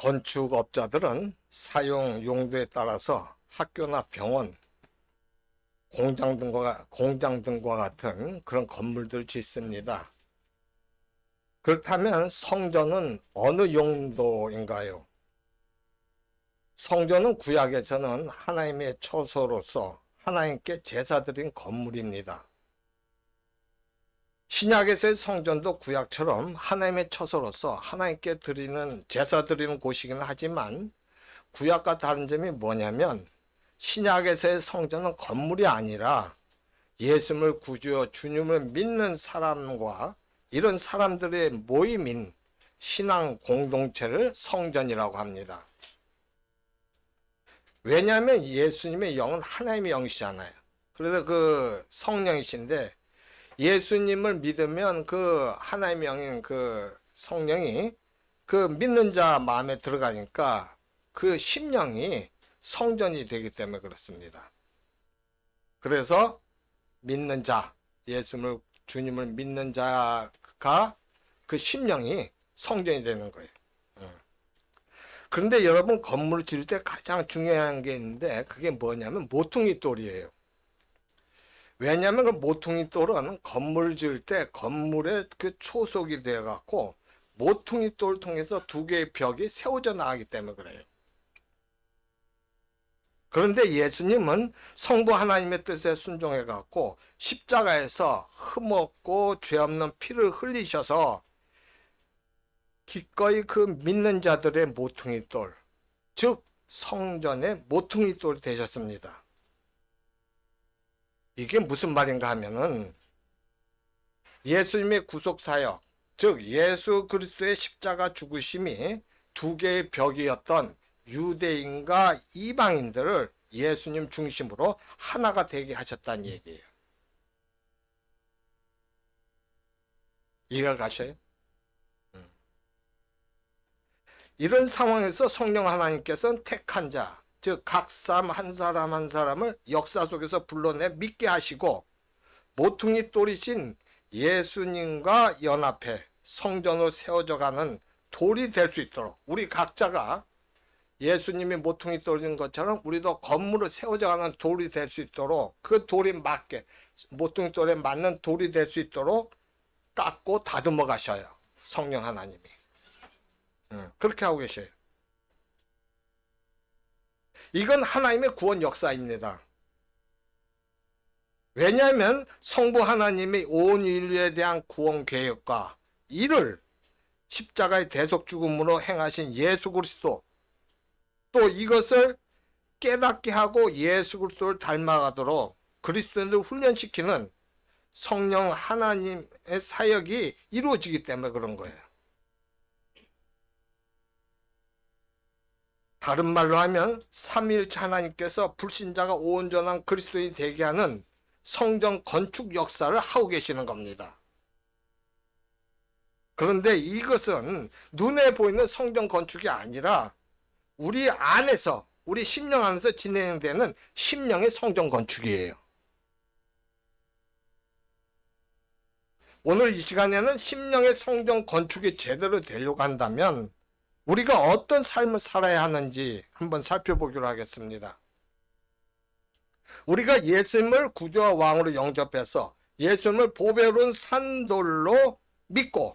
건축업자들은 사용 용도에 따라서 학교나 병원, 공장 등과 같은 그런 건물들을 짓습니다. 그렇다면 성전은 어느 용도인가요? 성전은 구약에서는 하나님의 처소로서 하나님께 제사드린 건물입니다. 신약에서의 성전도 구약처럼 하나님의 처소로서 하나님께 제사 드리는 곳이긴 하지만 구약과 다른 점이 뭐냐면 신약에서의 성전은 건물이 아니라 예수님을 구주요 주님을 믿는 사람과 이런 사람들의 모임인 신앙 공동체를 성전이라고 합니다. 왜냐하면 예수님의 영은 하나님의 영이시잖아요. 그래서 그 성령이신데 예수님을 믿으면 그 하나님의 영인 그 성령이 그 믿는 자 마음에 들어가니까 그 심령이 성전이 되기 때문에 그렇습니다. 그래서 믿는 자, 예수님을 주님을 믿는 자가 그 심령이 성전이 되는 거예요. 그런데 여러분 건물을 지을 때 가장 중요한 게 있는데 그게 뭐냐면 모퉁이 돌이에요. 왜냐하면 그 모퉁이 돌은 건물을 지을 때 건물의 그 초석이 되어 갖고 모퉁이 돌을 통해서 두 개의 벽이 세워져 나가기 때문에 그래요. 그런데 예수님은 성부 하나님의 뜻에 순종해 갖고 십자가에서 흠없고 죄 없는 피를 흘리셔서 기꺼이 그 믿는 자들의 모퉁이 돌, 즉 성전의 모퉁이 돌이 되셨습니다. 이게 무슨 말인가 하면은 예수님의 구속사역, 즉 예수 그리스도의 십자가 죽으심이 두 개의 벽이었던 유대인과 이방인들을 예수님 중심으로 하나가 되게 하셨다는 얘기예요. 이해가 가셔요? 이런 상황에서 성령 하나님께서는 택한 자, 즉 각 사람 한 사람 한 사람을 역사 속에서 불러내 믿게 하시고 모퉁이 돌이신 예수님과 연합해 성전으로 세워져 가는 돌이 될 수 있도록 우리 각자가 예수님이 모퉁이 돌인 것처럼 우리도 건물을 세워져 가는 돌이 될 수 있도록 그 돌이 맞게 모퉁이 돌에 맞는 돌이 될 수 있도록 닦고 다듬어 가셔요. 성령 하나님이. 그렇게 하고 계셔요. 이건 하나님의 구원 역사입니다. 왜냐하면 성부 하나님의 온 인류에 대한 구원 계획과 이를 십자가의 대속 죽음으로 행하신 예수 그리스도, 또 이것을 깨닫게 하고 예수 그리스도를 닮아가도록 그리스도인들을 훈련시키는 성령 하나님의 사역이 이루어지기 때문에 그런 거예요. 다른 말로 하면 삼위일체 하나님께서 불신자가 온전한 그리스도인이 되게 하는 성전 건축 역사를 하고 계시는 겁니다. 그런데 이것은 눈에 보이는 성전 건축이 아니라 우리 안에서, 우리 심령 안에서 진행되는 심령의 성전 건축이에요. 오늘 이 시간에는 심령의 성전 건축이 제대로 되려고 한다면 우리가 어떤 삶을 살아야 하는지 한번 살펴보기로 하겠습니다. 우리가 예수님을 구주와 왕으로 영접해서 예수님을 보배로운 산돌로 믿고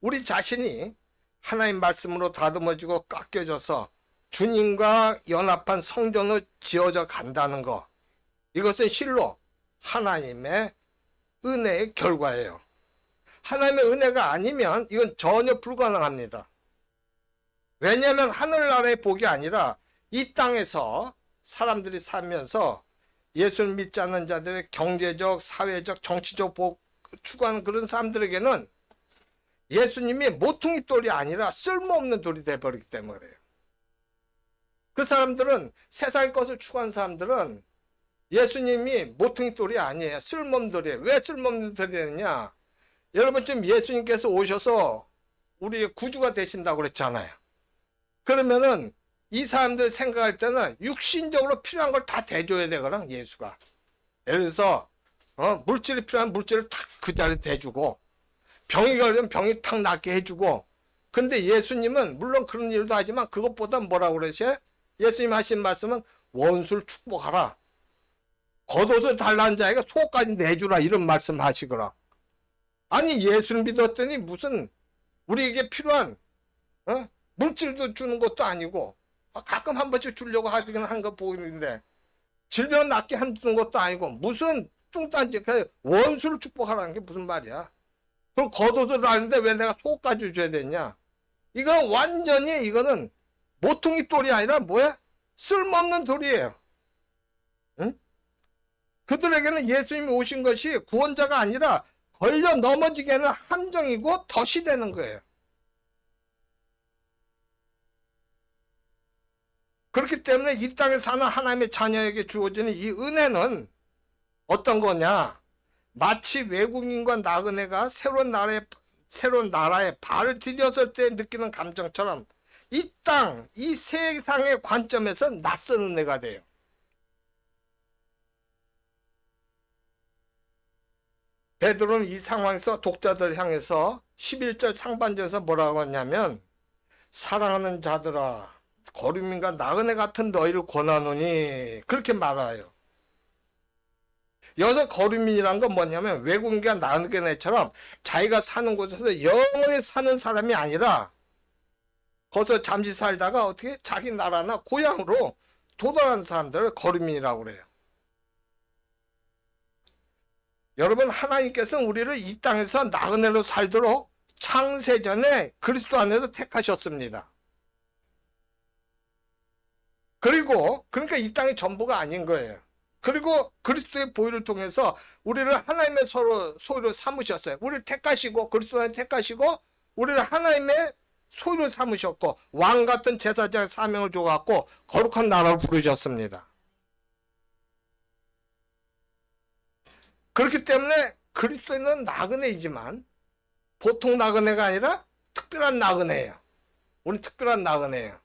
우리 자신이 하나님 말씀으로 다듬어지고 깎여져서 주님과 연합한 성전으로 지어져 간다는 것, 이것은 실로 하나님의 은혜의 결과예요. 하나님의 은혜가 아니면 이건 전혀 불가능합니다. 왜냐하면 하늘나라의 복이 아니라 이 땅에서 사람들이 살면서 예수를 믿지 않는 자들의 경제적, 사회적, 정치적 복 추구하는 그런 사람들에게는 예수님이 모퉁이 돌이 아니라 쓸모없는 돌이 되어버리기 때문에 그래요. 그 사람들은 세상의 것을 추구하는 사람들은 예수님이 모퉁이 돌이 아니에요. 쓸모없는 돌이에요. 왜 쓸모없는 돌이 되느냐? 여러분 지금 예수님께서 오셔서 우리의 구주가 되신다고 그랬잖아요. 그러면은 이 사람들 생각할 때는 육신적으로 필요한 걸 다 대줘야 되거든, 예수가. 예를 들어서 물질이 필요한 물질을 탁 그 자리에 대주고 병이 걸리면 병이 탁 낫게 해주고 근데 예수님은 물론 그런 일도 하지만 그것보다 뭐라고 그러세요? 예수님 하신 말씀은 원수를 축복하라. 겉옷을 달라는 자에게 속까지 내주라. 이런 말씀 하시거라. 아니 예수를 믿었더니 무슨 우리에게 필요한 물질도 주는 것도 아니고 가끔 한 번씩 주려고 하긴 한 거 보이는데 질병 낫게 해주는 것도 아니고 무슨 뚱딴지 원수를 축복하라는 게 무슨 말이야. 그럼 겉옷을 달는데 왜 내가 속까지 줘야 되냐. 이거 완전히 이거는 모퉁이 돌이 아니라 뭐야? 쓸모없는 돌이에요. 응? 그들에게는 예수님이 오신 것이 구원자가 아니라 걸려 넘어지게 하는 함정이고 덫이 되는 거예요. 그렇기 때문에 이 땅에 사는 하나님의 자녀에게 주어지는 이 은혜는 어떤 거냐? 마치 외국인과 나그네가 새로운 나라에 발을 디뎠을 때 느끼는 감정처럼 이 땅, 이 세상의 관점에서 낯선 은혜가 돼요. 베드로는 이 상황에서 독자들 향해서 11절 상반절에서 뭐라고 하냐면 사랑하는 자들아 거류민과 나그네 같은 너희를 권하노니 그렇게 말해요. 여기서 거류민이란 건 뭐냐면 외국인과 나그네처럼 자기가 사는 곳에서 영원히 사는 사람이 아니라 거기서 잠시 살다가 어떻게 자기 나라나 고향으로 도달한 사람들을 거류민이라고 그래요. 여러분 하나님께서는 우리를 이 땅에서 나그네로 살도록 창세전에 그리스도 안에서 택하셨습니다. 그리고 그러니까 이 땅이 전부가 아닌 거예요. 그리고 그리스도의 보혈을 통해서 우리를 하나님의 소유로 삼으셨어요. 우리를 택하시고 그리스도 안에 택하시고 우리를 하나님의 소유로 삼으셨고 왕 같은 제사장의 사명을 줘갖고 거룩한 나라로 부르셨습니다. 그렇기 때문에 그리스도는 나그네이지만 보통 나그네가 아니라 특별한 나그네예요. 우리 특별한 나그네예요.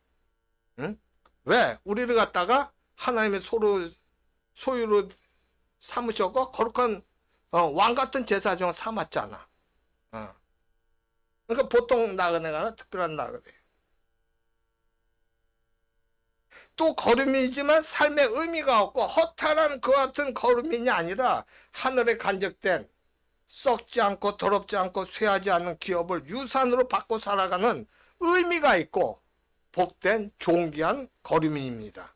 응? 왜? 우리를 갖다가 하나님의 소유로 삼으셨고 거룩한 왕 같은 제사장을 삼았잖아. 그러니까 보통 나그네가 아니라 특별한 나그네예요. 또 거류민이지만 삶의 의미가 없고 허탈한 그 같은 거류민이 아니라 하늘에 간직된 썩지 않고 더럽지 않고 쇠하지 않는 기업을 유산으로 받고 살아가는 의미가 있고 복된 존귀한 거류민입니다.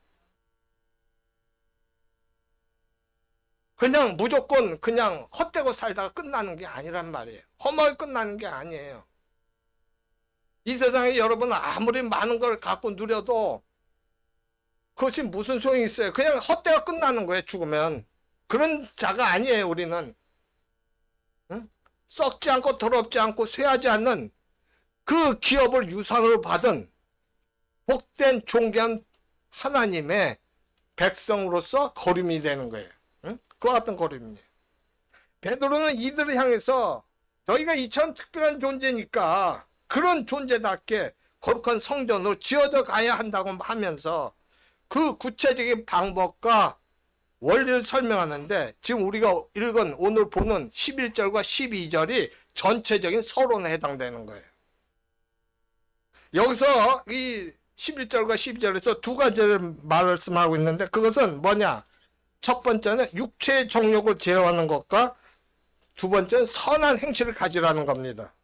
그냥 무조건 그냥 헛되고 살다가 끝나는 게 아니란 말이에요. 험하게 끝나는 게 아니에요. 이 세상에 여러분 아무리 많은 걸 갖고 누려도 그것이 무슨 소용이 있어요. 그냥 헛되가 끝나는 거예요. 죽으면. 그런 자가 아니에요. 우리는. 응? 썩지 않고 더럽지 않고 쇠하지 않는 그 기업을 유산으로 받은 복된 존귀한 하나님의 백성으로서 거름이 되는 거예요. 응? 그와 같은 거름이에요. 베드로는 이들을 향해서 너희가 이처럼 특별한 존재니까 그런 존재답게 거룩한 성전으로 지어져 가야 한다고 하면서 그 구체적인 방법과 원리를 설명하는데 지금 우리가 읽은 오늘 보는 11절과 12절이 전체적인 서론에 해당되는 거예요. 여기서 이 11절과 12절에서 두 가지를 말씀하고 있는데 그것은 뭐냐? 첫 번째는 육체의 정욕을 제어하는 것과 두 번째는 선한 행실을 가지라는 겁니다.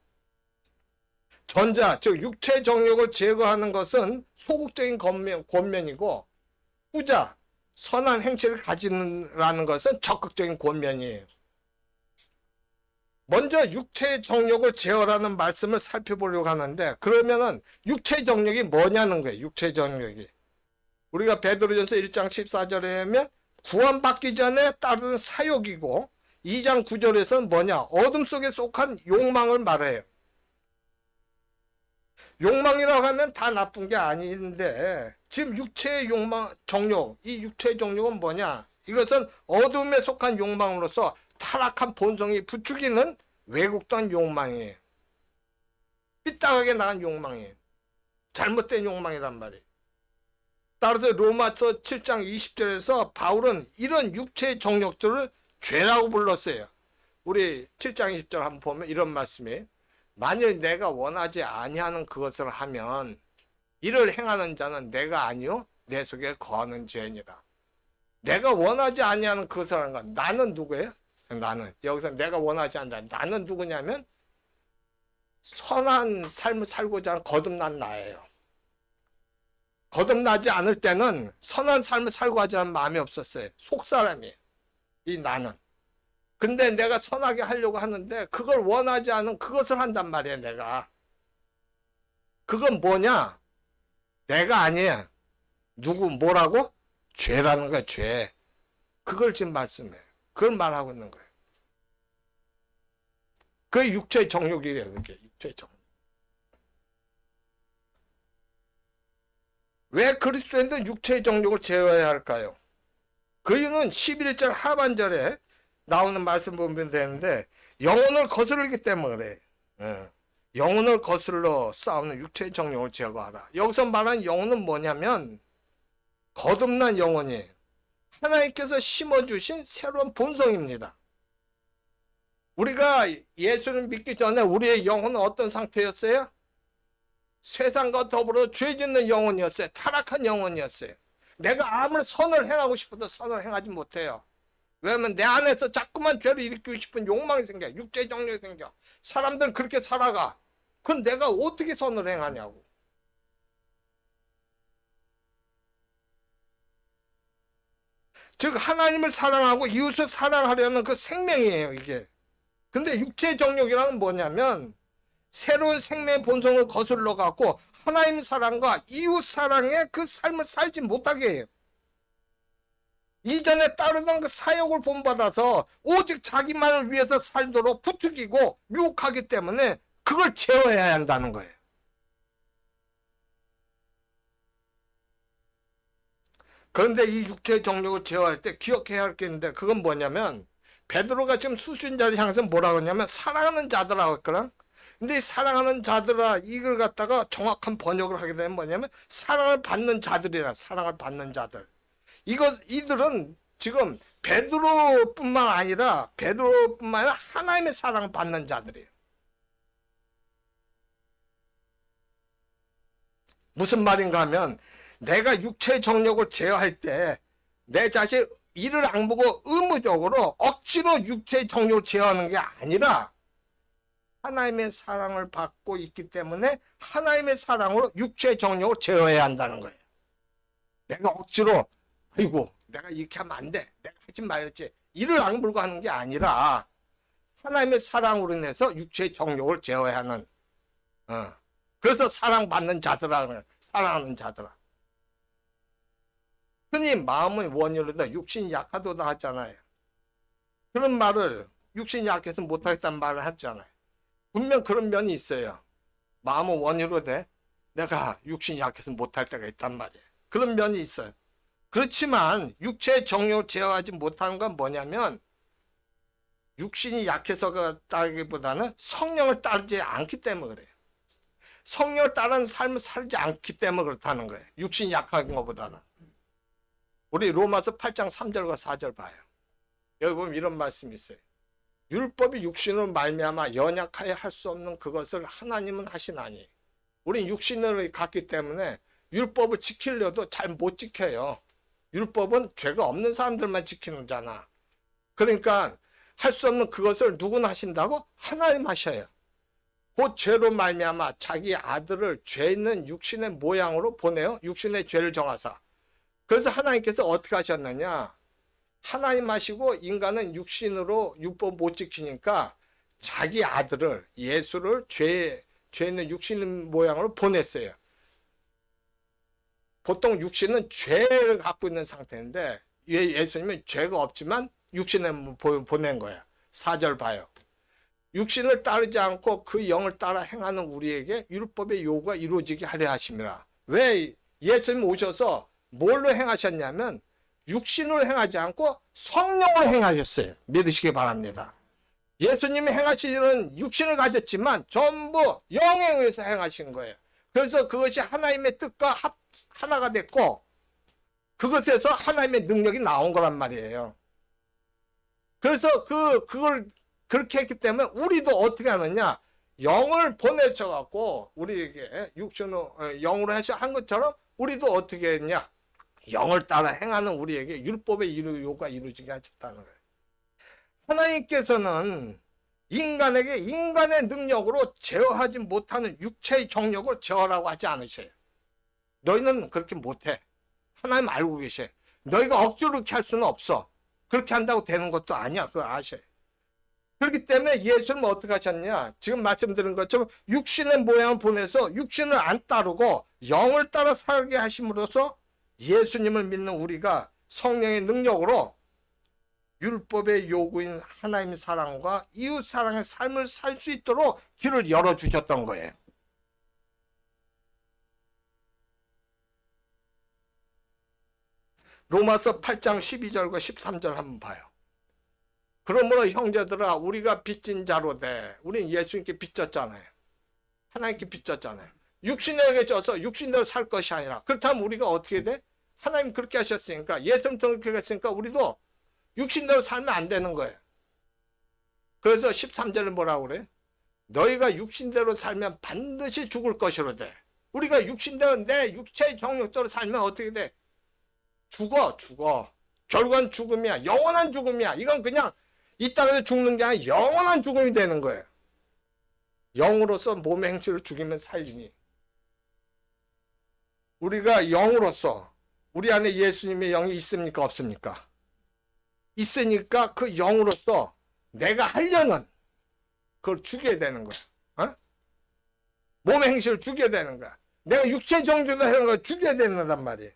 전자, 즉 육체의 정욕을 제거하는 것은 소극적인 권면이고 후자, 선한 행실을 가지라는 것은 적극적인 권면이에요. 먼저 육체의 정욕을 제어라는 말씀을 살펴보려고 하는데 그러면은 육체의 정욕이 뭐냐는 거예요. 육체의 정욕이. 우리가 베드로전서 1장 14절에 하면 구원받기 전에 따르는 사욕이고 2장 9절에서는 뭐냐? 어둠 속에 속한 욕망을 말해요. 욕망이라고 하면 다 나쁜 게 아닌데 지금 육체의 욕망, 정욕, 이 육체의 정욕은 뭐냐? 이것은 어둠에 속한 욕망으로서 타락한 본성이 부추기는 왜곡된 욕망이에요. 삐딱하게 나간 욕망이에요. 잘못된 욕망이란 말이에요. 따라서 로마서 7장 20절에서 바울은 이런 육체의 정욕들을 죄라고 불렀어요. 우리 7장 20절 한번 보면 이런 말씀이에요. 만일 내가 원하지 아니하는 그것을 하면 이를 행하는 자는 내가 아니요 내 속에 거하는 죄니라. 내가 원하지 아니하는 그것을 하는 건 나는 누구예요? 나는 여기서 내가 원하지 않는다. 나는 누구냐면 선한 삶을 살고자 하는 거듭난 나예요. 거듭나지 않을 때는 선한 삶을 살고자 하는 마음이 없었어요. 속사람이에요. 이 나는. 근데 내가 선하게 하려고 하는데 그걸 원하지 않은 그것을 한단 말이에요. 내가. 그건 뭐냐? 내가 아니야. 누구 뭐라고? 죄라는 거야. 죄. 그걸 지금 말씀해요. 그걸 말하고 있는 거예요. 그게 육체의 정욕이래요. 그게 육체의 정욕. 왜 그리스도인들은 육체의 정욕을 제어해야 할까요? 그 이유는 11절 하반절에 나오는 말씀 보면 되는데 영혼을 거스르기 때문에 그래. 영혼을 거슬러 싸우는 육체의 정욕을 제거하라. 여기서 말하는 영혼은 뭐냐면 거듭난 영혼이에요. 하나님께서 심어주신 새로운 본성입니다. 우리가 예수를 믿기 전에 우리의 영혼은 어떤 상태였어요? 세상과 더불어 죄짓는 영혼이었어요. 타락한 영혼이었어요. 내가 아무리 선을 행하고 싶어도 선을 행하지 못해요. 왜냐면 내 안에서 자꾸만 죄를 일으키고 싶은 욕망이 생겨. 육체의 정욕이 생겨. 사람들은 그렇게 살아가. 그럼 내가 어떻게 선을 행하냐고. 즉 하나님을 사랑하고 이웃을 사랑하려는 그 생명이에요. 이게. 근데 육체의 정욕이란 뭐냐면 새로운 생명의 본성을 거슬러 갖고 하나님 사랑과 이웃 사랑의 그 삶을 살지 못하게 해요. 이전에 따르던 그 사욕을 본받아서 오직 자기만을 위해서 살도록 부추기고 유혹하기 때문에 그걸 제어해야 한다는 거예요. 그런데 이 육체의 정욕을 제어할 때 기억해야 할 게 있는데 그건 뭐냐면 베드로가 지금 수신자를 향해서 뭐라고 하냐면 사랑하는 자들하고 했거든. 근데 이 사랑하는 자들아 이걸 갖다가 정확한 번역을 하게 되면 뭐냐면 사랑을 받는 자들이라. 사랑을 받는 자들. 이들은 지금 베드로뿐만 아니라 하나님의 사랑을 받는 자들이에요. 무슨 말인가 하면 내가 육체의 정욕을 제어할 때 내 자신 이를 악보고 의무적으로 억지로 육체의 정욕을 제어하는 게 아니라 하나님의 사랑을 받고 있기 때문에 하나님의 사랑으로 육체의 정욕을 제어해야 한다는 거예요. 내가 억지로 아이고 내가 이렇게 하면 안 돼. 내가 하지 말랬지. 이를 악물고 하는 게 아니라 하나님의 사랑으로 인해서 육체의 정욕을 제어해야 하는 그래서 사랑받는 자들아. 사랑하는 자들아. 흔히 마음의 원인으로 육신이 약하도다 하잖아요. 그런 말을 육신이 약해서 못하겠다는 말을 하잖아요. 분명 그런 면이 있어요. 마음은 원인으로 돼. 내가 육신이 약해서 못할 때가 있단 말이에요. 그런 면이 있어요. 그렇지만 육체의 정욕을 제어하지 못하는 건 뭐냐면 육신이 약해서가 따르기보다는 성령을 따르지 않기 때문에 그래요. 성령을 따르는 삶을 살지 않기 때문에 그렇다는 거예요. 육신이 약한 것보다는. 우리 로마서 8장 3절과 4절 봐요. 여기 보면 이런 말씀이 있어요. 율법이 육신으로 말미암아 연약하여 할 수 없는 그것을 하나님은 하시나니. 우린 육신을 갖기 때문에 율법을 지키려도 잘 못 지켜요. 율법은 죄가 없는 사람들만 지키는 거잖아. 그러니까 할 수 없는 그것을 누구나 하신다고? 하나님 하셔요. 그 죄로 말미암아 자기 아들을 죄 있는 육신의 모양으로 보내요. 육신의 죄를 정하사. 그래서 하나님께서 어떻게 하셨느냐? 하나님 하시고 인간은 육신으로 율법 못 지키니까 자기 아들을 예수를 죄 있는 육신 모양으로 보냈어요. 보통 육신은 죄를 갖고 있는 상태인데 예수님은 죄가 없지만 육신에 보낸 거야. 4절 봐요. 육신을 따르지 않고 그 영을 따라 행하는 우리에게 율법의 요구가 이루어지게 하려 하심이라. 왜 예수님 오셔서 뭘로 행하셨냐면 육신으로 행하지 않고 성령으로 행하셨어요. 믿으시기 바랍니다. 예수님이 행하시는 육신을 가졌지만 전부 영에 의해서 행하신 거예요. 그래서 그것이 하나님의 뜻과 하나가 됐고 그것에서 하나님의 능력이 나온 거란 말이에요. 그래서 그걸 그렇게 했기 때문에 우리도 어떻게 하느냐? 영을 보내셔 갖고 우리에게 육신으로 영으로 해서 한 것처럼 우리도 어떻게 했냐? 영을 따라 행하는 우리에게 율법의 요구가 이루어지게 하셨다는 거예요. 하나님께서는 인간에게 인간의 능력으로 제어하지 못하는 육체의 정욕을 제어하라고 하지 않으셔요. 너희는 그렇게 못해. 하나님 알고 계셔요. 너희가 억지로 그렇게 할 수는 없어. 그렇게 한다고 되는 것도 아니야. 그걸 아셔요. 그렇기 때문에 예수님은 어떻게 하셨냐? 지금 말씀드린 것처럼 육신의 모양을 보내서 육신을 안 따르고 영을 따라 살게 하심으로써 예수님을 믿는 우리가 성령의 능력으로 율법의 요구인 하나님의 사랑과 이웃 사랑의 삶을 살 수 있도록 길을 열어주셨던 거예요. 로마서 8장 12절과 13절 한번 봐요. 그러므로 형제들아 우리가 빚진 자로 돼. 우리는 예수님께 빚졌잖아요. 하나님께 빚졌잖아요. 육신에게 져서 육신대로 살 것이 아니라. 그렇다면 우리가 어떻게 돼? 하나님 그렇게 하셨으니까, 예수님 그렇게 했으니까 우리도 육신대로 살면 안 되는 거예요. 그래서 13절은 뭐라고 그래? 너희가 육신대로 살면 반드시 죽을 것이로 돼. 우리가 육신대로 내 육체의 정욕대로 살면 어떻게 돼? 죽어. 결국은 죽음이야. 영원한 죽음이야. 이건 그냥 이 땅에서 죽는 게 아니라 영원한 죽음이 되는 거예요. 영으로서 몸의 행실을 죽이면 살리니. 우리가 영으로서 우리 안에 예수님의 영이 있습니까? 없습니까? 있으니까 그 영으로서 내가 하려는 그걸 죽여야 되는 거야. 몸의 행실을 죽여야 되는 거야. 내가 육체 정죄도 하는 걸 죽여야 된단 말이에요.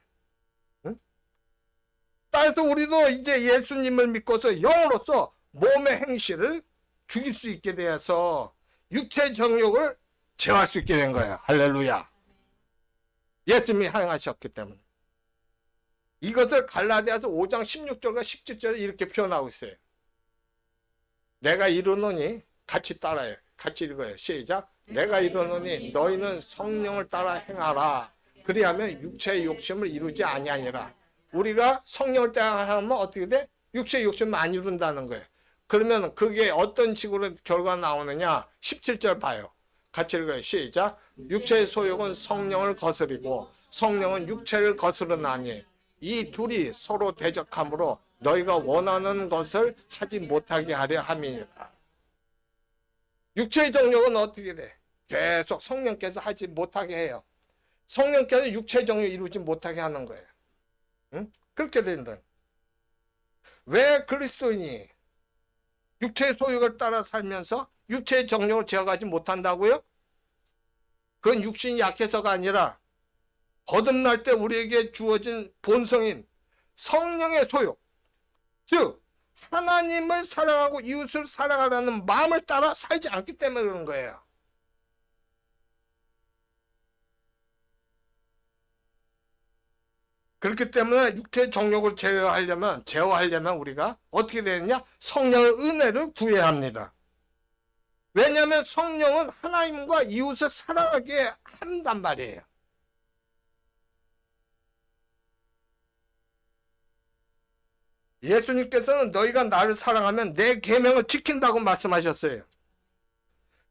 따라서 우리도 이제 예수님을 믿고서 영으로서 몸의 행실을 죽일 수 있게 되어서 육체 정욕을 제어할 수 있게 된 거예요. 할렐루야. 예수님이 행하셨기 때문에. 이것을 갈라디아서 5장 16절과 17절에 이렇게 표현하고 있어요. 내가 이르노니 같이 따라요. 같이 읽어요. 시작. 내가 이르노니 너희는 성령을 따라 행하라. 그리하면 육체의 욕심을 이루지 아니하니라. 우리가 성령을 따라 하면 어떻게 돼? 육체의 욕심을 안 이룬다는 거예요. 그러면 그게 어떤 식으로 결과가 나오느냐? 17절 봐요. 같이 읽어요. 시작. 육체의 소욕은 성령을 거스리고 성령은 육체를 거스르나니 이 둘이 서로 대적함으로 너희가 원하는 것을 하지 못하게 하려 함이니라. 육체의 정욕은 어떻게 돼? 계속 성령께서 하지 못하게 해요. 성령께서 육체의 정욕을 이루지 못하게 하는 거예요. 응? 그렇게 된다. 왜 그리스도인이 육체의 소욕을 따라 살면서 육체의 정욕을 제어하지 못한다고요? 그건 육신이 약해서가 아니라 거듭날 때 우리에게 주어진 본성인 성령의 소욕, 즉 하나님을 사랑하고 이웃을 사랑하라는 마음을 따라 살지 않기 때문에 그런 거예요. 그렇기 때문에 육체의 정욕을 제어하려면 우리가 어떻게 되느냐? 성령의 은혜를 구해야 합니다. 왜냐하면 성령은 하나님과 이웃을 사랑하게 한단 말이에요. 예수님께서는 너희가 나를 사랑하면 내 계명을 지킨다고 말씀하셨어요.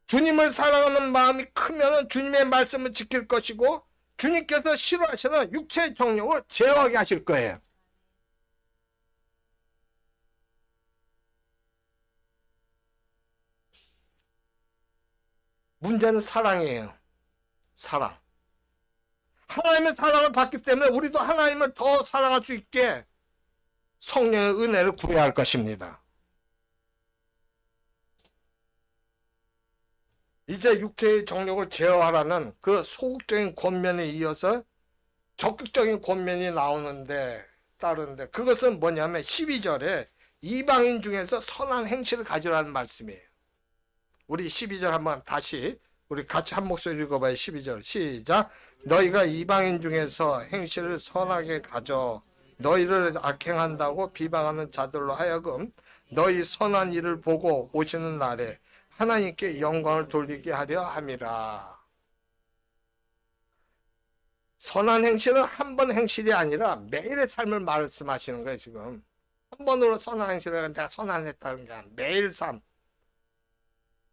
주님을 사랑하는 마음이 크면 주님의 말씀을 지킬 것이고 주님께서 싫어하시는 육체의 정욕을 제어하게 하실 거예요. 문제는 사랑이에요. 사랑. 하나님의 사랑을 받기 때문에 우리도 하나님을 더 사랑할 수 있게 성령의 은혜를 구해야 할 것입니다. 이제 육체의 정욕을 제어하라는 그 소극적인 권면에 이어서 적극적인 권면이 나오는데 따르는데 그것은 뭐냐면 12절에 이방인 중에서 선한 행실을 가지라는 말씀이에요. 우리 12절 한번 다시 우리 같이 한 목소리 읽어봐요. 12절 시작. 너희가 이방인 중에서 행실을 선하게 가져 너희를 악행한다고 비방하는 자들로 하여금 너희 선한 일을 보고 오시는 날에 하나님께 영광을 돌리게 하려 함이라. 선한 행실은 한 번 행실이 아니라 매일의 삶을 말씀하시는 거예요. 지금 한 번으로 선한 행실을 내가 선한했다는 게 아니라 매일 삶.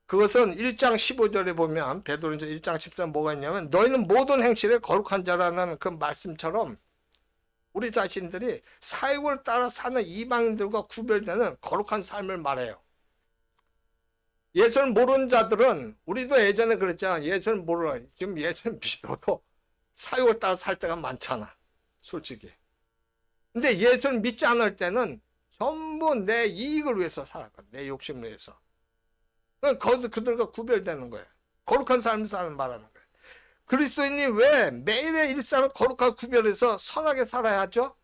그것은 1장 15절에 보면 베드로전서 1장 10절에 뭐가 있냐면 너희는 모든 행실에 거룩한 자라는 그 말씀처럼 우리 자신들이 사역을 따라 사는 이방인들과 구별되는 거룩한 삶을 말해요. 예수를 모르는 자들은 우리도 예전에 그랬잖아. 예수를 모르는 지금 예수를 믿어도 사역을 따라 살 때가 많잖아. 솔직히. 근데 예수를 믿지 않을 때는 전부 내 이익을 위해서 살았거든. 내 욕심을 위해서. 그들과 구별되는 거예요. 거룩한 삶을 사는 말하는 거예요. 그리스도인이 왜 매일의 일상을 거룩하게 구별해서 선하게 살아야 하죠?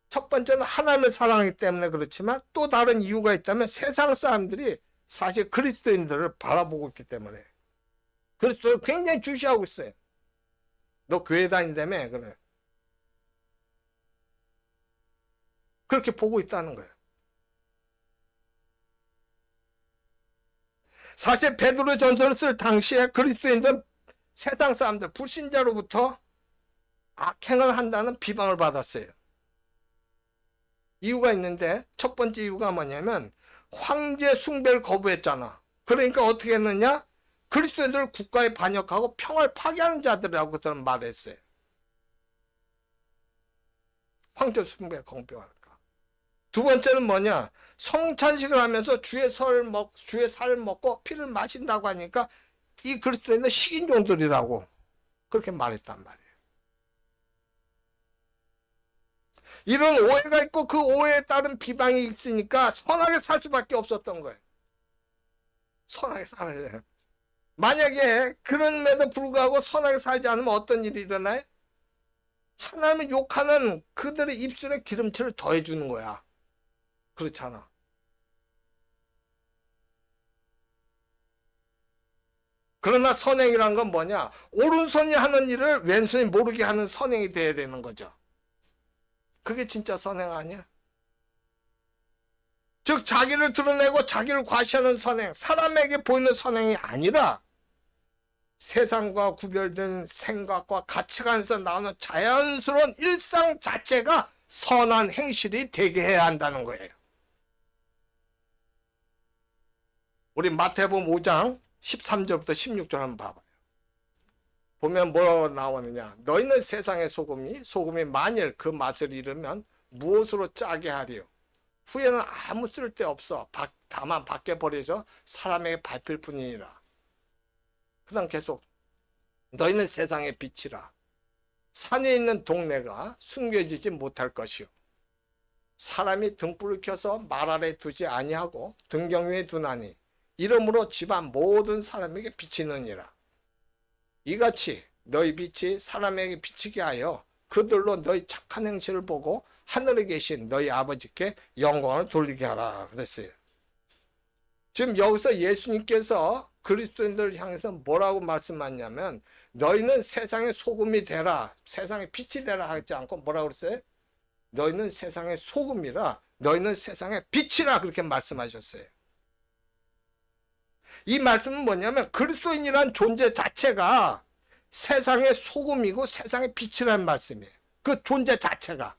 첫 번째는 하나님을 사랑하기 때문에 그렇지만 또 다른 이유가 있다면 세상 사람들이 사실 그리스도인들을 바라보고 있기 때문에 그리스도를 굉장히 주시하고 있어요. 너 교회 다닌다며? 그래. 그렇게 보고 있다는 거예요. 사실 베드로 전서를 쓸 당시에 그리스도인들은 세상 사람들, 불신자로부터 악행을 한다는 비방을 받았어요. 이유가 있는데 첫 번째 이유가 뭐냐면 황제 숭배를 거부했잖아. 그러니까 어떻게 했느냐? 그리스도인들을 국가에 반역하고 평화를 파괴하는 자들이라고 그들은 말했어요. 황제 숭배를 거부하니까. 두 번째는 뭐냐? 성찬식을 하면서 주의 살을 먹고 피를 마신다고 하니까 이 그리스도인은 식인종들이라고 그렇게 말했단 말이에요. 이런 오해가 있고 그 오해에 따른 비방이 있으니까 선하게 살 수밖에 없었던 거예요. 선하게 살아야 돼요. 만약에 그럼에도 불구하고 선하게 살지 않으면 어떤 일이 일어나요? 하나님을 욕하는 그들의 입술에 기름칠을 더해주는 거야. 그렇잖아. 그러나 선행이란 건 뭐냐? 오른손이 하는 일을 왼손이 모르게 하는 선행이 돼야 되는 거죠. 그게 진짜 선행 아니야? 즉 자기를 드러내고 자기를 과시하는 선행, 사람에게 보이는 선행이 아니라 세상과 구별된 생각과 가치관에서 나오는 자연스러운 일상 자체가 선한 행실이 되게 해야 한다는 거예요. 우리 마태복음 5장 13절부터 16절 한번 봐봐요. 보면 뭐라고 나오느냐? 너희는 세상의 소금이 만일 그 맛을 잃으면 무엇으로 짜게 하리요? 후에는 아무 쓸데없어. 다만 밖에 버려져 사람에게 밟힐 뿐이니라. 그 다음 계속 너희는 세상의 빛이라. 산에 있는 동네가 숨겨지지 못할 것이요. 사람이 등불을 켜서 말 아래 두지 아니하고 등경 위에 두나니 이러므로 집안 모든 사람에게 비치느니라. 이같이 너희 빛이 사람에게 비치게 하여 그들로 너희 착한 행실을 보고 하늘에 계신 너희 아버지께 영광을 돌리게 하라 그랬어요. 지금 여기서 예수님께서 그리스도인들을 향해서 뭐라고 말씀하냐면 너희는 세상의 소금이 되라, 세상의 빛이 되라 하지 않고 뭐라고 그랬어요? 너희는 세상의 소금이라, 너희는 세상의 빛이라 그렇게 말씀하셨어요. 이 말씀은 뭐냐면 그리스도인이란 존재 자체가 세상의 소금이고 세상의 빛이라는 말씀이에요. 그 존재 자체가,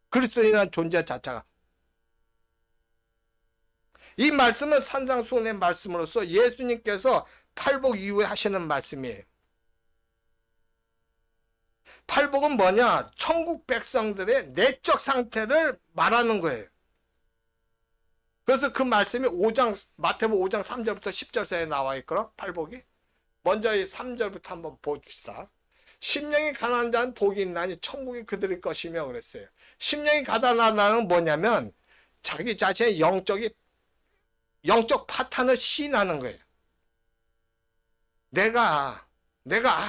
그리스도인이란 존재 자체가. 이 말씀은 산상수훈의 말씀으로서 예수님께서 팔복 이후에 하시는 말씀이에요. 팔복은 뭐냐? 천국 백성들의 내적 상태를 말하는 거예요. 그래서 그 말씀이 마태복음 5장 3절부터 10절 사이에 나와 있거든, 팔복이. 먼저 이 3절부터 한번 봅시다. 심령이 가난한 자는 복이 있나니 천국이 그들의 것이며 그랬어요. 심령이 가난하다는 뭐냐면 자기 자신의 영적 파탄을 시인하는 거예요. 내가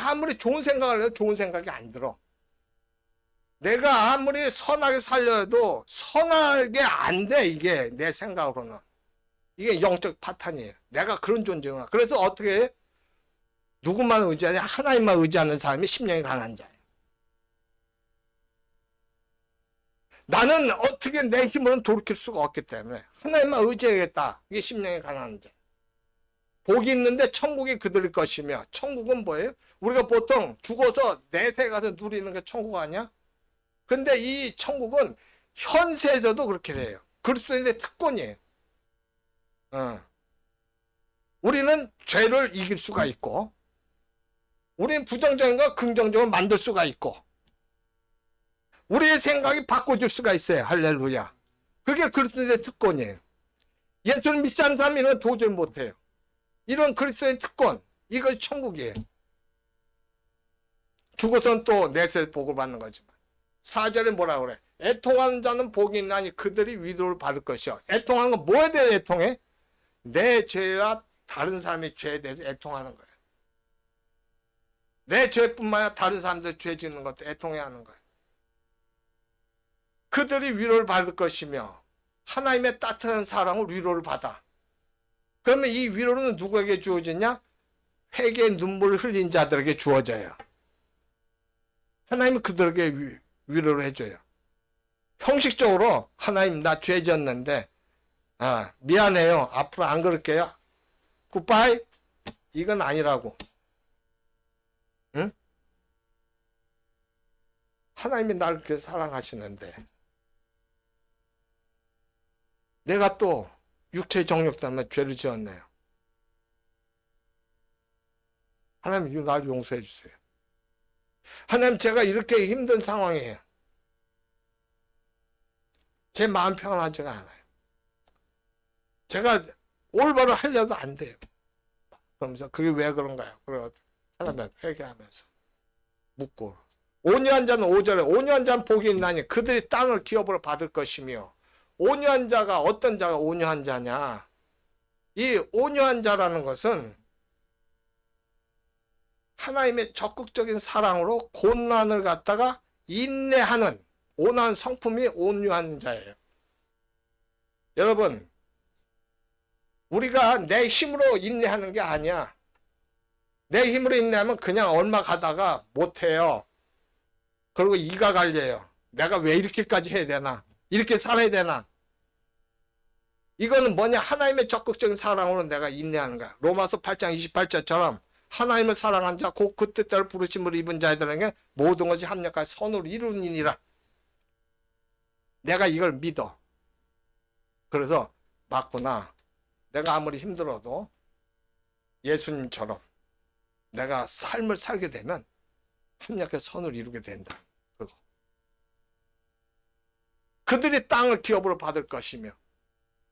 아무리 좋은 생각을 해도 좋은 생각이 안 들어. 내가 아무리 선하게 살려도 선하게 안 돼, 이게 내 생각으로는. 이게 영적 파탄이에요. 내가 그런 존재구나. 그래서 어떻게 해? 누구만 의지하냐? 하나님만 의지하는 사람이 심령이 가난한 자예요. 나는 어떻게 내 힘으로는 돌이킬 수가 없기 때문에 하나님만 의지해야겠다. 이게 심령이 가난한 자. 복이 있는데 천국이 그들의 것이며, 천국은 뭐예요? 우리가 보통 죽어서 내세 가서 누리는 게 천국 아니야? 근데 이 천국은 현세에서도 그렇게 돼요. 그리스도인의 특권이에요. 어. 우리는 죄를 이길 수가 있고, 우리는 부정적인 거 긍정적으로 만들 수가 있고, 우리의 생각이 바꿔줄 수가 있어요. 할렐루야. 그게 그리스도의 특권이에요. 예수를 믿지 않는 사람이 이런 도저히 못해요. 이런 그리스도의 특권, 이거 천국이에요. 죽어서는 또 내세 복을 받는 거지만. 4절에 뭐라 그래? 애통하는 자는 복이 있나니 그들이 위로를 받을 것이요. 애통하는 건 뭐에 대해 애통해? 내 죄와 다른 사람의 죄에 대해서 애통하는 거예요. 내 죄뿐만 아니라 다른 사람들 죄 짓는 것도 애통해야 하는 거예요. 그들이 위로를 받을 것이며 하나님의 따뜻한 사랑으로 위로를 받아. 그러면 이 위로는 누구에게 주어지냐? 회개의 눈물을 흘린 자들에게 주어져요. 하나님은 그들에게 위로를 해줘요. 형식적으로 하나님 나 죄 지었는데 미안해요. 앞으로 안 그럴게요. 굿바이. 이건 아니라고. 응? 하나님이 나를 그렇게 사랑하시는데 내가 또 육체의 정욕 때문에 죄를 지었네요. 하나님 나를 용서해 주세요. 하나님 제가 이렇게 힘든 상황이에요. 제 마음 평안하지가 않아요. 제가 올바로 하려도 안 돼요. 그러면서 그게 왜 그런가요? 그래서 하나님 회개하면서 묻고 온유한 자는 5절에 온유한 자는 복이 있나니 그들이 땅을 기업으로 받을 것이며 온유한 자가 어떤 자가 온유한 자냐? 이 온유한 자라는 것은 하나님의 적극적인 사랑으로 고난을 갖다가 인내하는 온유한 성품이 온유한 자예요. 여러분, 우리가 내 힘으로 인내하는 게 아니야. 내 힘으로 인내하면 그냥 얼마 가다가 못해요. 그리고 이가 갈려요. 내가 왜 이렇게까지 해야 되나? 이렇게 살아야 되나? 이거는 뭐냐? 하나님의 적극적인 사랑으로 내가 인내하는 거야. 로마서 8장 28절처럼 하나님을 사랑한 자, 곧 그 뜻대로 부르심을 입은 자들에게 모든 것이 합력하여 선을 이루니라. 내가 이걸 믿어. 그래서 맞구나. 내가 아무리 힘들어도 예수님처럼 내가 삶을 살게 되면 합력해 선을 이루게 된다. 그거. 그들이 땅을 기업으로 받을 것이며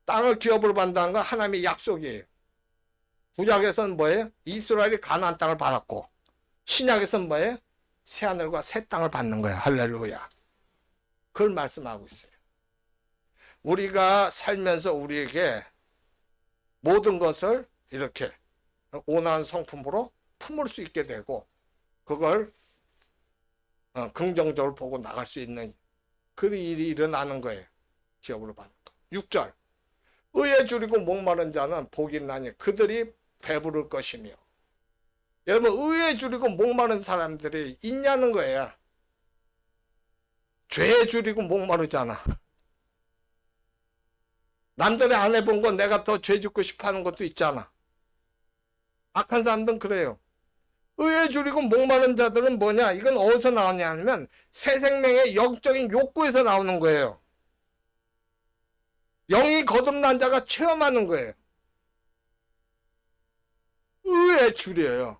땅을 기업으로 받는다는 건 하나님의 약속이에요. 구약에서는 뭐예요? 이스라엘이 가나안 땅을 받았고 신약에서는 뭐예요? 새하늘과 새 땅을 받는 거예요. 할렐루야. 그걸 말씀하고 있어요. 우리가 살면서 우리에게 모든 것을 이렇게 온화한 성품으로 품을 수 있게 되고 그걸 긍정적으로 보고 나갈 수 있는 그 일이 일어나는 거예요. 기업으로 받는 거. 6절 의에 줄이고 목마른 자는 복이 있나니 그들이 배부를 것이며. 여러분 의에 줄이고 목마른 사람들이 있냐는 거예요. 죄에 줄이고 목마르잖아. 남들이 안 해본 건 내가 더 죄 짓고 싶어 하는 것도 있잖아. 악한 사람들은 그래요. 의에 줄이고 목마른 자들은 뭐냐? 이건 어디서 나오냐 하면 새 생명의 영적인 욕구에서 나오는 거예요. 영이 거듭난 자가 체험하는 거예요. 의에 줄여요.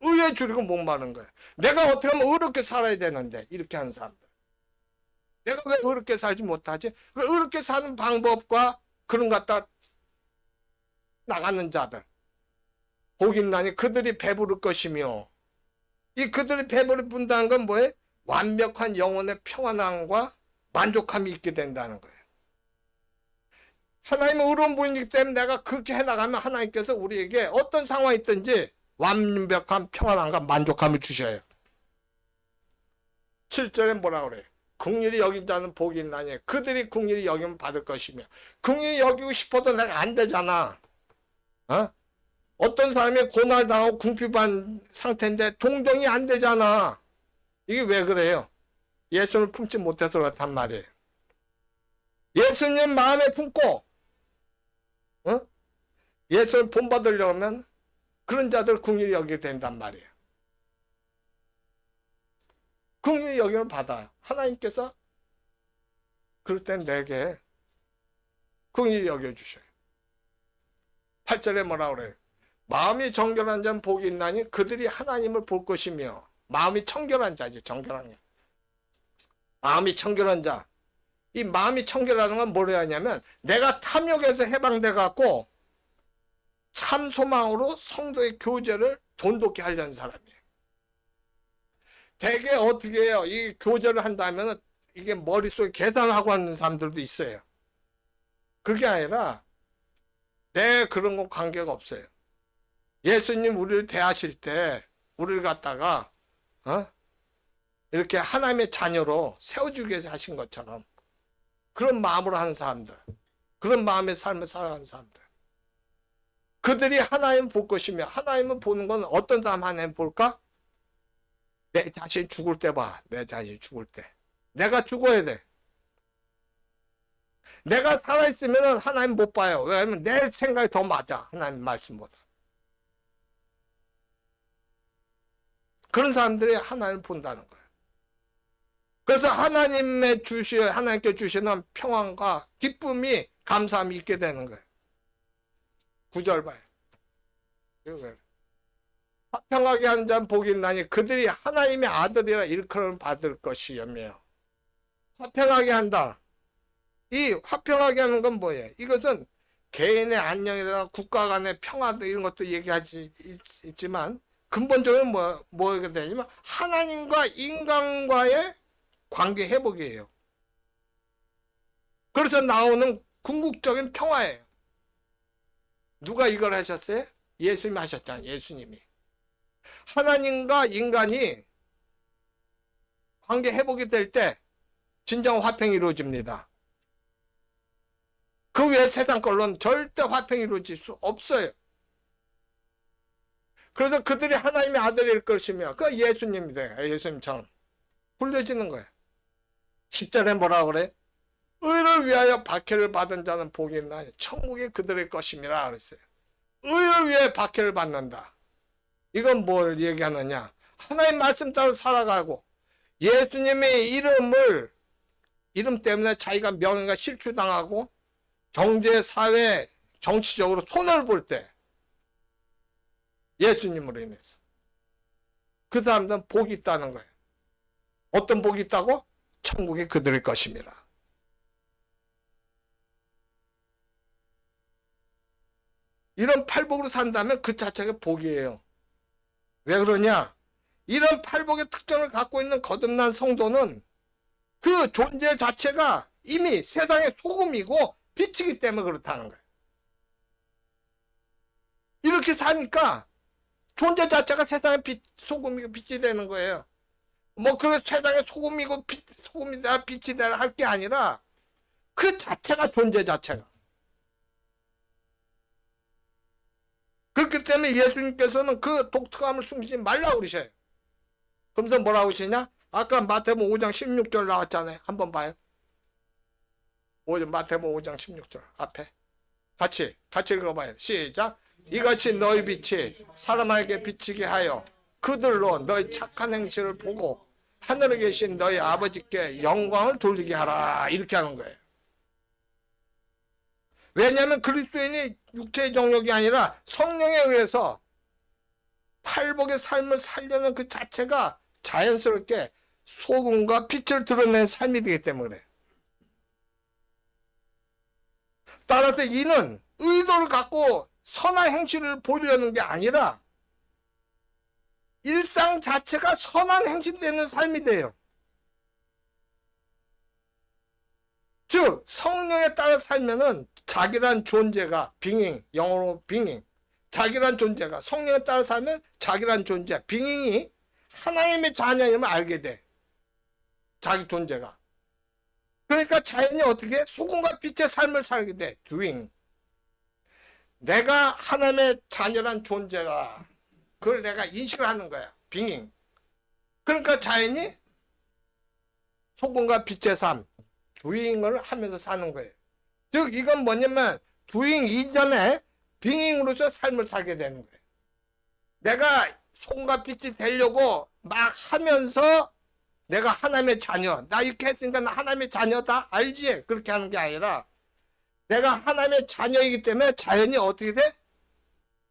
의에 줄이고 목마른 거예요. 내가 어떻게 하면 의롭게 살아야 되는데 이렇게 하는 사람들. 내가 왜 의롭게 살지 못하지? 의롭게 사는 방법과 그런 것 갖다 나가는 자들. 복이 있나니 그들이 배부를 것이며. 이 그들이 배부를 분다는 건 뭐예요? 완벽한 영혼의 평안함과 만족함이 있게 된다는 거예요. 하나님은 의로운 분이기 때문에 내가 그렇게 해나가면 하나님께서 우리에게 어떤 상황이 있든지 완벽한 평안함과 만족함을 주셔요. 7절에 뭐라 그래요? 긍휼히 여긴 자는 복이 있나니 그들이 긍휼히 여기면 받을 것이며. 긍휼히 여기고 싶어도 내가 안 되잖아. 어떤 사람이 고난당하고 궁핍한 상태인데 동정이 안 되잖아. 이게 왜 그래요? 예수를 품지 못해서 그렇단 말이에요. 예수님 마음에 품고 예수를 본받으려면 그런 자들 긍휼히 여기게 된단 말이에요. 긍휼히 여기면 받아요. 하나님께서 그럴 땐 내게 긍휼히 여겨주셔요. 8절에 뭐라 그래요? 마음이 정결한 자는 복이 있나니 그들이 하나님을 볼 것이며. 마음이 청결한 자지, 정결한 자. 마음이 청결한 자. 이 마음이 청결하는 건 뭐라 하냐면 내가 탐욕에서 해방돼 갖고 참 소망으로 성도의 교제를 돈독히 하려는 사람이에요. 대개 어떻게 해요? 이 교제를 한다면 이게 머릿속에 계산을 하고 하는 사람들도 있어요. 그게 아니라 내 그런 건 관계가 없어요. 예수님 우리를 대하실 때 우리를 갖다가 이렇게 하나님의 자녀로 세워주기 위해서 하신 것처럼 그런 마음으로 하는 사람들, 그런 마음의 삶을 살아가는 사람들, 그들이 하나님 볼 것이며, 하나님을 보는 건 어떤 사람 하나님 볼까? 내 자신 죽을 때 봐. 내 자신 죽을 때. 내가 죽어야 돼. 내가 살아있으면 하나님 못 봐요. 왜냐하면 내 생각이 더 맞아. 하나님 말씀보다. 그런 사람들이 하나님을 본다는 거예요. 그래서 하나님께 주시는 평안과 기쁨이, 감사함이 있게 되는 거예요. 9절 봐요. 화평하게 하는 자는 복이 있나니 그들이 하나님의 아들이라 일컬음을 받을 것이며. 화평하게 한다. 이 화평하게 하는 건 뭐예요? 이것은 개인의 안녕이나 국가 간의 평화 이런 것도 얘기하지 있지만 근본적으로 뭐가 되냐면 하나님과 인간과의 관계 회복이에요. 그래서 나오는 궁극적인 평화예요. 누가 이걸 하셨어요? 예수님이 하셨잖아요. 예수님이. 하나님과 인간이 관계 회복이 될 때 진정 화평이 이루어집니다. 그 외에 세상 걸로는 절대 화평이 이루어질 수 없어요. 그래서 그들이 하나님의 아들일 것이며 그 예수님이 돼요. 예수님처럼 불려지는 거예요. 10절에 뭐라 그래? 의를 위하여 박해를 받은 자는 복이 있나니 천국이 그들의 것임이라 그랬어요. 의를 위해 박해를 받는다. 이건 뭘 얘기하느냐? 하나님 말씀 따라 살아가고 예수님의 이름 때문에 자기가 명예가 실추당하고 경제, 사회, 정치적으로 손해를 볼 때 예수님으로 인해서 그 사람들은 복이 있다는 거예요. 어떤 복이 있다고? 천국이 그들의 것입니다. 이런 팔복으로 산다면 그 자체가 복이에요. 왜 그러냐? 이런 팔복의 특징을 갖고 있는 거듭난 성도는 그 존재 자체가 이미 세상의 소금이고 빛이기 때문에 그렇다는 거예요. 이렇게 사니까 존재 자체가 세상의 소금이고 빛이 되는 거예요. 그래서 세상의 소금이고 소금이다 빛이 되라 할 게 아니라 그 자체가 존재 자체가. 그렇기 때문에 예수님께서는 그 독특함을 숨기지 말라고 그러셔요. 그러면서 뭐라고 하시냐? 아까 마태복음 5장 16절 나왔잖아요. 한번 봐요. 마태복음 5장 16절 앞에 같이 읽어봐요. 시작. 이같이 너희 빛이 사람에게 비치게 하여 그들로 너희 착한 행실을 보고 하늘에 계신 너희 아버지께 영광을 돌리게 하라. 이렇게 하는 거예요. 왜냐하면 그리스도인이 육체의 정욕이 아니라 성령에 의해서 팔복의 삶을 살려는 그 자체가 자연스럽게 소금과 빛을 드러내는 삶이 되기 때문에 그래요. 따라서 이는 의도를 갖고 선한 행실을 보이려는 게 아니라 일상 자체가 선한 행실이 되는 삶이 돼요. 즉 성령에 따라 살면은 자기란 존재가 빙잉, 영어로 빙잉, 자기란 존재가 성령에 따라 살면 자기란 존재, 빙잉이 하나님의 자녀임을 알게 돼. 자기 존재가. 그러니까 자연이 어떻게 소금과 빛의 삶을 살게 돼. doing. 내가 하나님의 자녀란 존재다. 그걸 내가 인식을 하는 거야. 빙잉. 그러니까 자연이 소금과 빛의 삶, doing을 하면서 사는 거예요. 즉 이건 뭐냐면 doing 이전에 빙잉으로서 삶을 살게 되는 거예요. 내가 소금과 빛이 되려고 막 하면서 내가 하나님의 자녀, 나 이렇게 했으니까 나 하나님의 자녀다 알지? 그렇게 하는 게 아니라 내가 하나님의 자녀이기 때문에 자연이 어떻게 돼?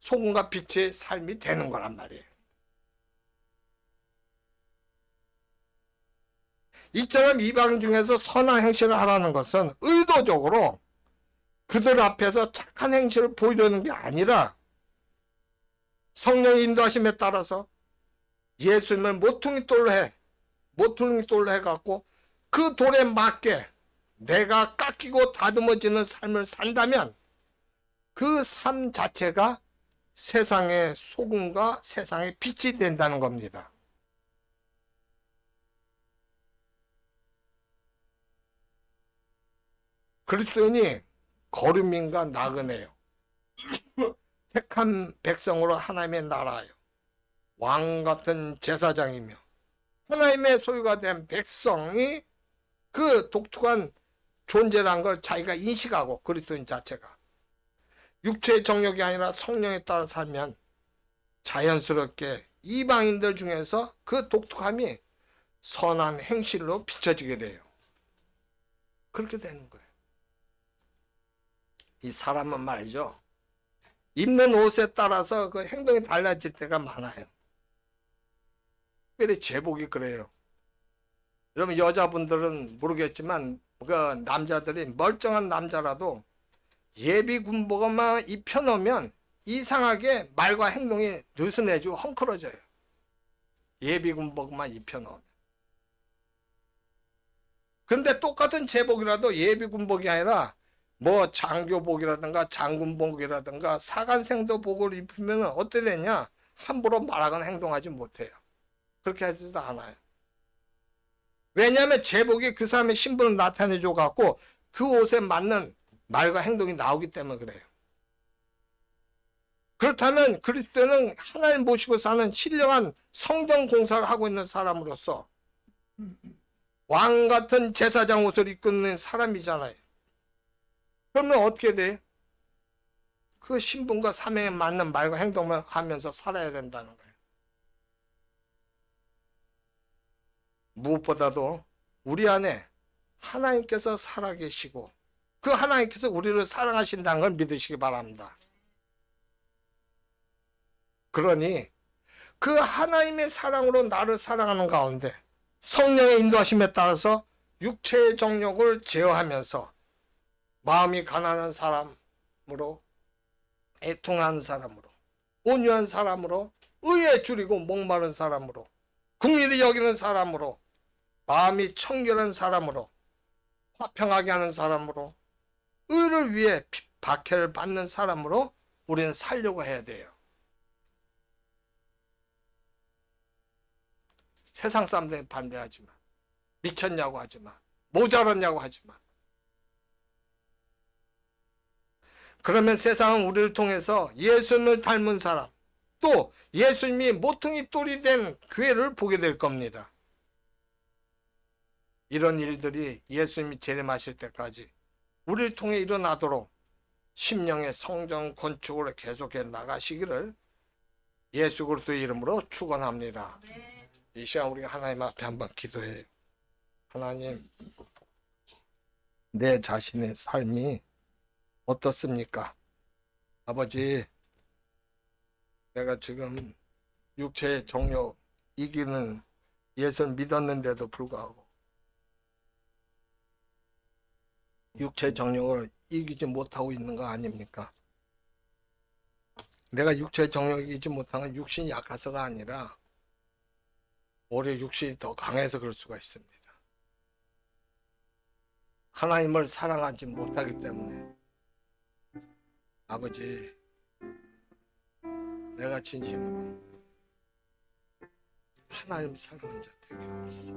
소금과 빛의 삶이 되는 거란 말이에요. 이처럼 이방 중에서 선한 행실을 하라는 것은 의도적으로 그들 앞에서 착한 행실을 보이려는 게 아니라 성령의 인도하심에 따라서 예수님을 모퉁이 돌로 해갖고 그 돌에 맞게 내가 깎이고 다듬어지는 삶을 산다면 그 삶 자체가 세상의 소금과 세상의 빛이 된다는 겁니다. 그리스도인이 거류민과 나그네요. 택한 백성으로 하나님의 나라요. 왕 같은 제사장이며 하나님의 소유가 된 백성이 그 독특한 존재란 걸 자기가 인식하고 그리스도인 자체가 육체의 정욕이 아니라 성령에 따라 살면 자연스럽게 이방인들 중에서 그 독특함이 선한 행실로 비춰지게 돼요. 그렇게 되는 거예요. 이 사람은 말이죠. 입는 옷에 따라서 그 행동이 달라질 때가 많아요. 특별히 제복이 그래요. 여러분 여자분들은 모르겠지만 그 남자들이 멀쩡한 남자라도 예비군복만 입혀놓으면 이상하게 말과 행동이 느슨해지고 헝클어져요. 예비군복만 입혀놓으면. 그런데 똑같은 제복이라도 예비군복이 아니라 뭐 장교복이라든가 장군복이라든가 사관생도복을 입으면 어떻게 되냐? 함부로 말하거나 행동하지 못해요. 그렇게 하지도 않아요. 왜냐하면 제복이 그 사람의 신분을 나타내줘 갖고 그 옷에 맞는 말과 행동이 나오기 때문에 그래요. 그렇다면 그리스도는 하나님 모시고 사는 신령한 성전 공사를 하고 있는 사람으로서 왕 같은 제사장 옷을 입고 있는 사람이잖아요. 그러면 어떻게 돼? 그 신분과 사명에 맞는 말과 행동을 하면서 살아야 된다는 거예요. 무엇보다도 우리 안에 하나님께서 살아계시고 그 하나님께서 우리를 사랑하신다는 걸 믿으시기 바랍니다. 그러니 그 하나님의 사랑으로 나를 사랑하는 가운데 성령의 인도하심에 따라서 육체의 정욕을 제어하면서 마음이 가난한 사람으로, 애통하는 사람으로, 온유한 사람으로, 의에 줄이고 목마른 사람으로, 긍휼히 여기는 사람으로, 마음이 청결한 사람으로, 화평하게 하는 사람으로, 의를 위해 박해를 받는 사람으로 우리는 살려고 해야 돼요. 세상 사람들이 반대하지만, 미쳤냐고 하지만, 모자랐냐고 하지만, 그러면 세상은 우리를 통해서 예수님을 닮은 사람, 또 예수님이 모퉁이 돌이 된 교회를 보게 될 겁니다. 이런 일들이 예수님이 재림하실 때까지 우리를 통해 일어나도록 심령의 성전 건축으로 계속해 나가시기를 예수 그리스도의 이름으로 축원합니다. 이 시간 우리가 하나님 앞에 한번 기도해요. 하나님, 내 자신의 삶이 어떻습니까? 아버지, 내가 지금 육체의 정욕 이기는 예수를 믿었는데도 불구하고 육체의 정욕을 이기지 못하고 있는 거 아닙니까? 내가 육체의 정욕을 이기지 못한 건 육신이 약해서가 아니라 오히려 육신이 더 강해서 그럴 수가 있습니다. 하나님을 사랑하지 못하기 때문에 아버지, 내가 진심으로 하나님 사랑하는 자 되게 없어서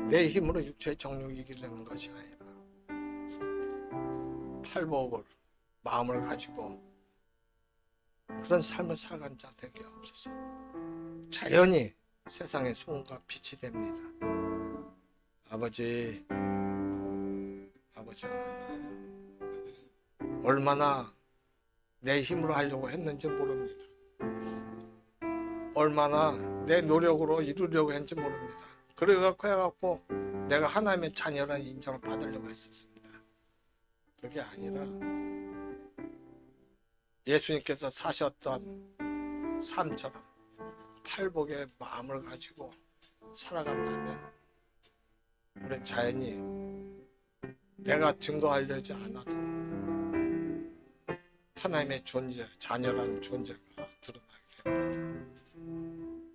내 힘으로 육체의 정욕을 이기려는 것이 아니라 팔복을 마음을 가지고 그런 삶을 살아가는 자 되게 없어서 자연히 세상의 소금과 빛이 됩니다. 아버지 하나님, 얼마나 내 힘으로 하려고 했는지 모릅니다. 얼마나 내 노력으로 이루려고 했는지 모릅니다. 그래갖고 내가 하나님의 자녀라는 인정을 받으려고 했었습니다. 그게 아니라 예수님께서 사셨던 삶처럼 팔복의 마음을 가지고 살아간다면 우리 자연히 내가 증거하려지 않아도 하나님의 존재, 자녀라는 존재가 드러나게 됩니다.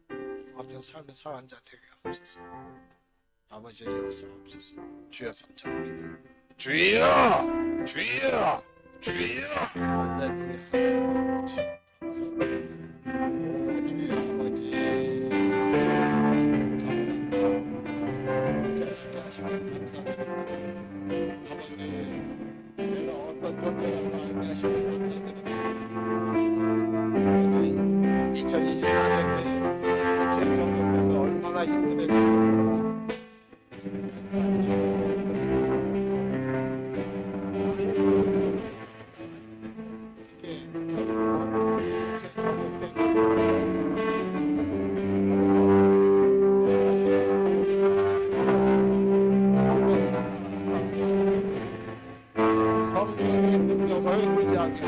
그 같은 삶을 살아간 자 되게 하옵소서. 아버지의 역사하옵소서. 주여 삼창합니다. 주여! 주여! 주여! 할렐루야. 아버지 감사합니다. 오 주여 아버지 감사합니다. 깨닫게 하시면 감사드립니다. 아버지 내가 어떤 존재라고 알게 하시면 감사드립니다. 아버지 2024년에 제 종교 때문에 얼마나 힘들었는지 모릅니다. 감사합니다. 성령의 능력을 의지하게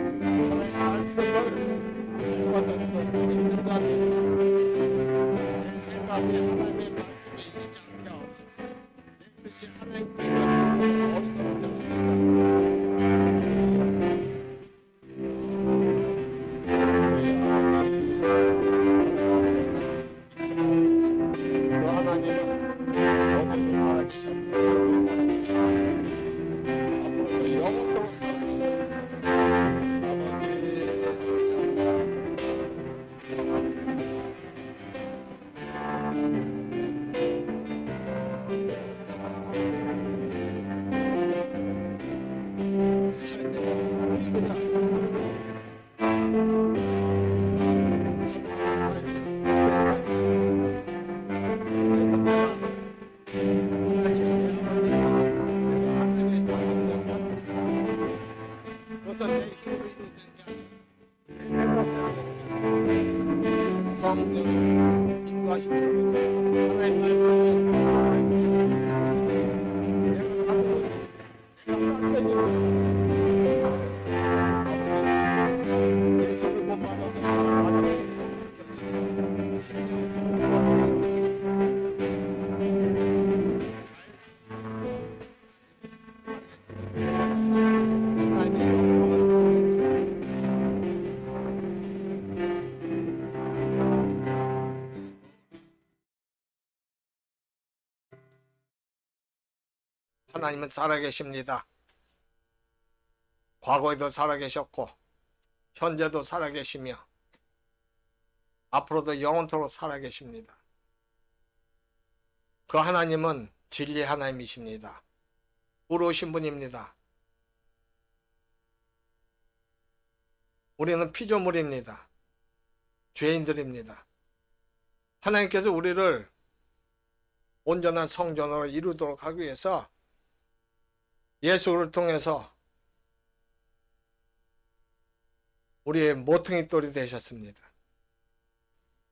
하나님의 말씀을 100% 믿는 자들이 내 생각이 하나님의 말씀에 의지하게 하옵소서. 내 뜻이 하나님께서 어리석은 자가 그 하나님은 어디도 살아계셨고 앞으로도 영원토록 살아계셨고 그것은 내 힘으로 이루어진 게 아니라 성령의 인도하심 속에서 하나님 말씀에 내가 깎여지고 아버지 예수를 본받아서 내가 받은 심정에서 하나님은 살아계십니다. 과거에도 살아계셨고 현재도 살아계시며 앞으로도 영원토록 살아계십니다. 그 하나님은 진리의 하나님이십니다. 의로우신 분입니다. 우리는 피조물입니다. 죄인들입니다. 하나님께서 우리를 온전한 성전으로 이루도록 하기 위해서 예수를 통해서 우리의 모퉁이돌이 되셨습니다.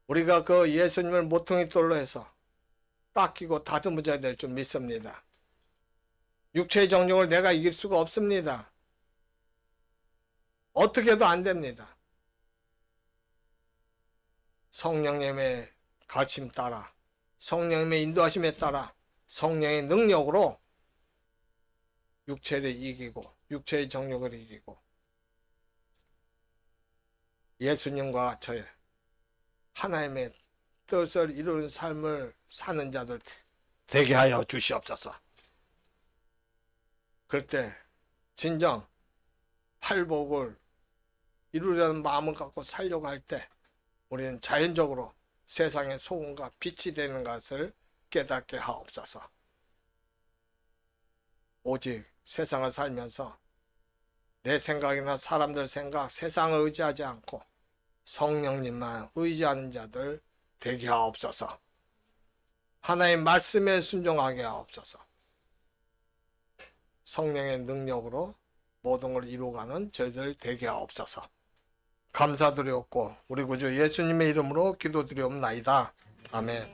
우리가 그 예수님을 모퉁이돌로 해서 닦이고 다듬어져야 될 줄 믿습니다. 육체의 정욕을 내가 이길 수가 없습니다. 어떻게 해도 안 됩니다. 성령님의 가르침 따라, 성령님의 인도하심에 따라 성령의 능력으로 육체를 이기고 육체의 정욕을 이기고 예수님과 저의 하나님의 뜻을 이루는 삶을 사는 자들 되게 하여 주시옵소서. 그럴 때 진정 팔복을 이루려는 마음을 갖고 살려고 할 때 우리는 자연적으로 세상의 소금과 빛이 되는 것을 깨닫게 하옵소서. 오직 세상을 살면서 내 생각이나 사람들 생각, 세상을 의지하지 않고 성령님만 의지하는 자들 되게 하옵소서. 하나님의 말씀에 순종하게 하옵소서. 성령의 능력으로 모든 걸 이루어가는 저희들 되게 하옵소서. 감사드리옵고 우리 구주 예수님의 이름으로 기도드리옵나이다. 아멘.